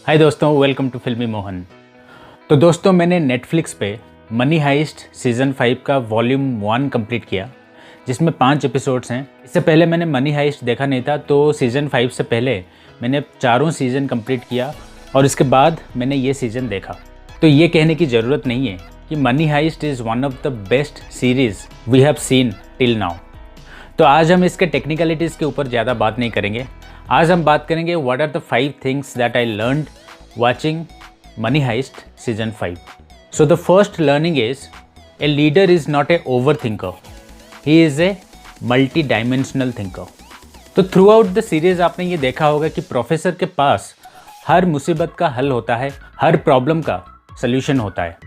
हाय दोस्तों, welcome to फिल्मी मोहन। तो दोस्तों, मैंने नेटफ्लिक्स पे मनी हाइस्ट सीज़न 5 का वॉल्यूम 1 कंप्लीट किया, जिसमें 5 एपिसोड्स हैं। इससे पहले मैंने मनी हाइस्ट देखा नहीं था, तो सीज़न 5 से पहले मैंने चारों सीज़न कंप्लीट किया और इसके बाद मैंने ये सीज़न देखा। तो ये कहने की ज़रूरत नहीं है कि Money Heist is one of the best series we have seen till now. तो आज हम इसके टेक्निकलिटीज़ के ऊपर ज़्यादा बात नहीं करेंगे। आज हम बात करेंगे what are the 5 things that I learned watching Money Heist season 5। So the first learning is a leader is not a over thinker, he is a multi dimensional thinker. तो थ्रू आउट द सीरीज़ आपने ये देखा होगा कि professor के पास हर मुसीबत का हल होता है, हर प्रॉब्लम का सल्यूशन होता है।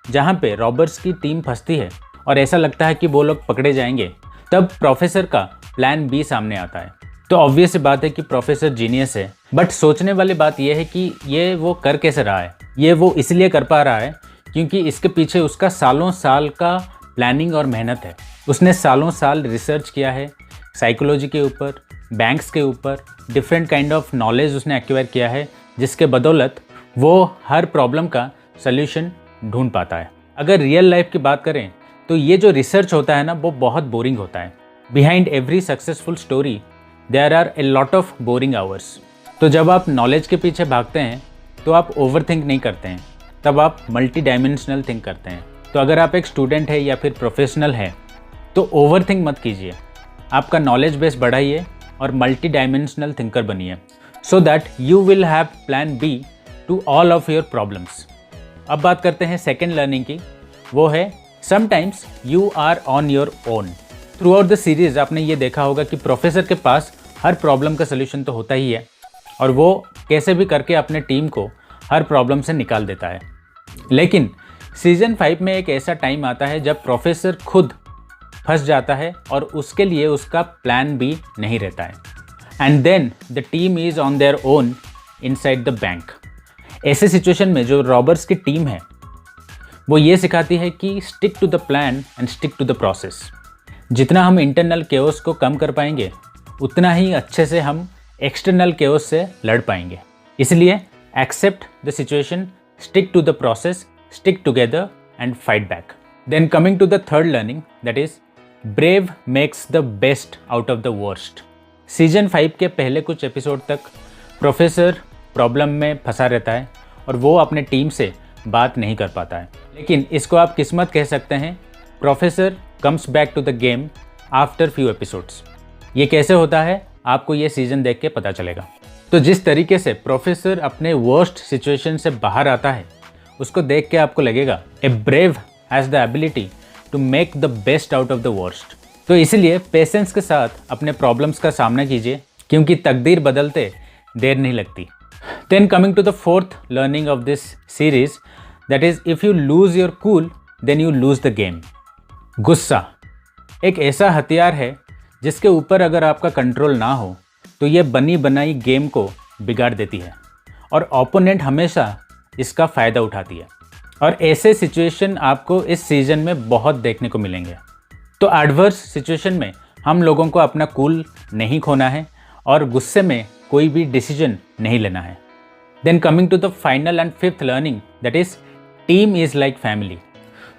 जहाँ पे रॉबर्स की टीम फंसती है और ऐसा लगता है कि वो लोग पकड़े जाएंगे, तब प्रोफेसर का प्लान बी सामने आता है। तो ऑब्वियस बात है कि प्रोफेसर जीनियस है, बट सोचने वाली बात यह है कि ये वो कर कैसे रहा है। ये वो इसलिए कर पा रहा है क्योंकि इसके पीछे उसका सालों साल का प्लानिंग और मेहनत है। उसने सालों साल रिसर्च किया है साइकोलॉजी के ऊपर, बैंक्स के ऊपर, डिफरेंट काइंड ऑफ नॉलेज उसने एक्वायर किया है, जिसके बदौलत वो हर प्रॉब्लम का सल्यूशन ढूंढ पाता है। अगर रियल लाइफ की बात करें तो ये जो रिसर्च होता है ना, वो बहुत बोरिंग होता है। Behind every successful story there are a lot of boring hours. तो जब आप नॉलेज के पीछे भागते हैं तो आप ओवर थिंक नहीं करते हैं, तब आप मल्टी डायमेंशनल थिंक करते हैं। तो अगर आप एक स्टूडेंट है या फिर प्रोफेशनल है तो ओवर थिंक मत कीजिए, आपका नॉलेज बेस बढ़ाइए और मल्टी डायमेंशनल थिंकर बनिए, so that you will have plan B to all of your problems. अब बात करते हैं सेकेंड लर्निंग की, वो है sometimes you are on your own. Throughout the series आपने ये देखा होगा कि प्रोफेसर के पास हर प्रॉब्लम का सलूशन तो होता ही है और वो कैसे भी करके अपने टीम को हर प्रॉब्लम से निकाल देता है। लेकिन सीजन 5 में एक ऐसा टाइम आता है जब प्रोफेसर खुद फंस जाता है और उसके लिए उसका प्लान भी नहीं रहता है। And then the team is on their own inside the bank. ऐसे सिचुएशन में जो रॉबर्स की टीम है वो ये सिखाती है कि stick to the plan and stick to the process. जितना हम इंटरनल केओस को कम कर पाएंगे, उतना ही अच्छे से हम एक्सटर्नल केओस से लड़ पाएंगे। इसलिए accept the situation, stick to the process, stick together and fight back. Then coming to the third learning, that is brave makes the best out of the worst. Season 5 के पहले कुछ episode तक professor problem में फंसा रहता है और वो अपने टीम से बात नहीं कर पाता है। लेकिन इसको आप किस्मत कह सकते हैं। Professor comes back to the game after few episodes. ये कैसे होता है आपको ये सीज़न देख के पता चलेगा। तो जिस तरीके से प्रोफेसर अपने वर्स्ट सिचुएशन से बाहर आता है, उसको देख के आपको लगेगा a brave has the ability to make the best out of the worst. तो इसीलिए पेशेंस के साथ अपने प्रॉब्लम्स का सामना कीजिए, क्योंकि तकदीर बदलते देर नहीं लगती। Then coming to the fourth learning of this series, that is if you lose your cool, then you lose the game. गुस्सा एक ऐसा हथियार है जिसके ऊपर अगर आपका कंट्रोल ना हो तो ये बनी बनाई गेम को बिगाड़ देती है और ओपोनेंट हमेशा इसका फ़ायदा उठाती है। और ऐसे सिचुएशन आपको इस सीज़न में बहुत देखने को मिलेंगे। तो एडवर्स सिचुएशन में हम लोगों को अपना कूल नहीं खोना है और गुस्से में कोई भी डिसीजन नहीं लेना है। Then coming to the final and fifth learning, that is team is like family.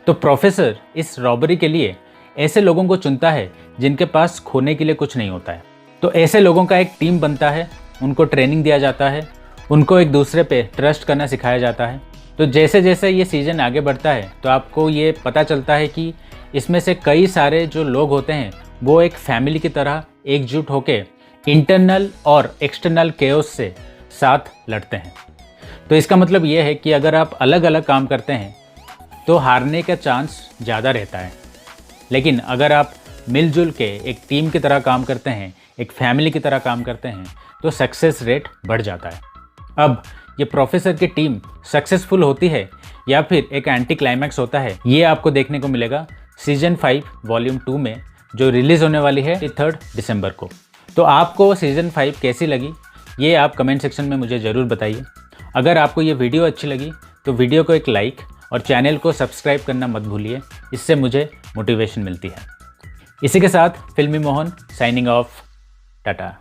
तो प्रोफेसर इस रॉबरी के लिए ऐसे लोगों को चुनता है जिनके पास खोने के लिए कुछ नहीं होता है। तो ऐसे लोगों का एक टीम बनता है, उनको ट्रेनिंग दिया जाता है, उनको एक दूसरे पे ट्रस्ट करना सिखाया जाता है। तो जैसे जैसे ये सीज़न आगे बढ़ता है तो आपको ये पता चलता है कि इसमें से कई सारे जो लोग होते हैं वो एक फैमिली की तरह एकजुट होकर इंटरनल और एक्सटर्नल केओस से साथ लड़ते हैं। तो इसका मतलब ये है कि अगर आप अलग अलग काम करते हैं तो हारने का चांस ज़्यादा रहता है, लेकिन अगर आप मिलजुल के एक टीम की तरह काम करते हैं, एक फैमिली की तरह काम करते हैं, तो सक्सेस रेट बढ़ जाता है। अब ये प्रोफेसर की टीम सक्सेसफुल होती है या फिर एक एंटी क्लाइमैक्स होता है, ये आपको देखने को मिलेगा सीजन 5 वॉल्यूम 2 में, जो रिलीज़ होने वाली है 3 दिसंबर को। तो आपको सीजन 5 कैसी लगी ये आप कमेंट सेक्शन में मुझे ज़रूर बताइए। अगर आपको ये वीडियो अच्छी लगी तो वीडियो को एक लाइक और चैनल को सब्सक्राइब करना मत भूलिए, इससे मुझे मोटिवेशन मिलती है। इसी के साथ फिल्मी मोहन साइनिंग ऑफ, टाटा।